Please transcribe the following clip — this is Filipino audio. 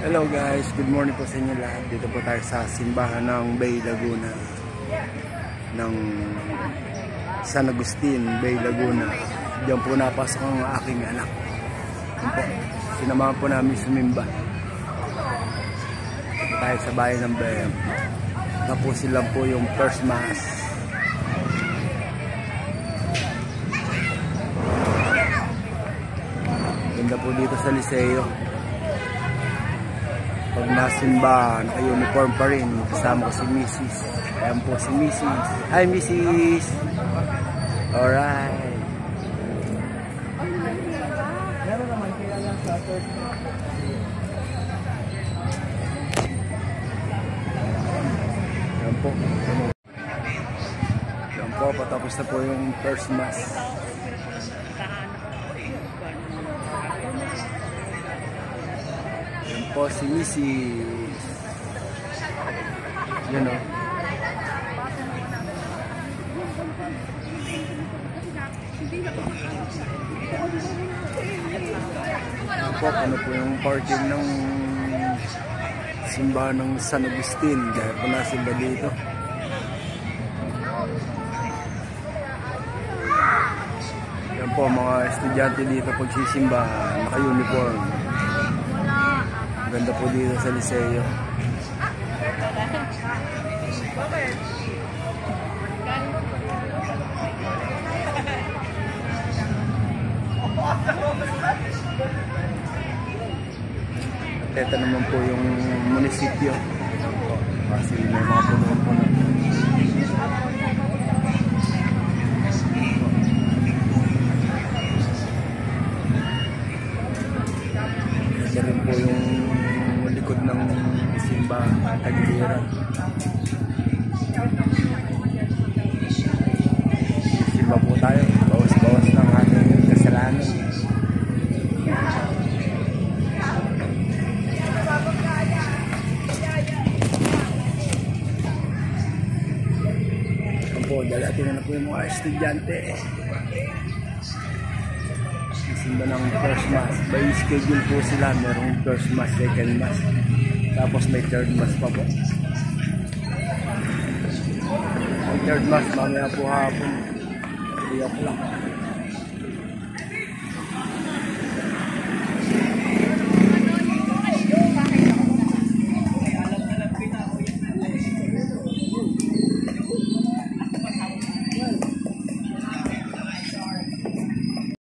Hello guys, good morning po sa inyo lahat. Dito po tayo sa simbahan ng Bay Laguna ng San Agustin, Bay Laguna. Diyan po napasok ang aking anak. Sinamahan po namin sumimba. Tayo sa bayan ng Bay. Tapos sila po yung first mass. Ganda po dito sa Liceo. Pag nasimba, naka-uniform pa rin. Kasama ko si Mrs. Ayan po si Mrs. Hi Mrs. Alright. Meron naman kilala sa third. Ayan po. Ayan po, patapos na po yung first mass. Po si Mrs. Yan o. Po, ano po yung parking ng simbahan ng San Agustin. Dahil po nasimba dito. Yan po, mga estudyante dito pagsisimba, naka-uniform. Ganda po dito sa Liceo. Ito naman po yung munisipyo. Kasi may mga puno-puno. Ito rin po yung likod ng simba Tagiliran. Simba po tayo, bawas-bawas ng ating kasalanan. Ito po, dalating na po yung mga estudyante. Simba ng first mass. By schedule po sila, merong first mass, second mass, tapos may third mass pa po. Ang third mass mamaya po hapon 3 o'clock.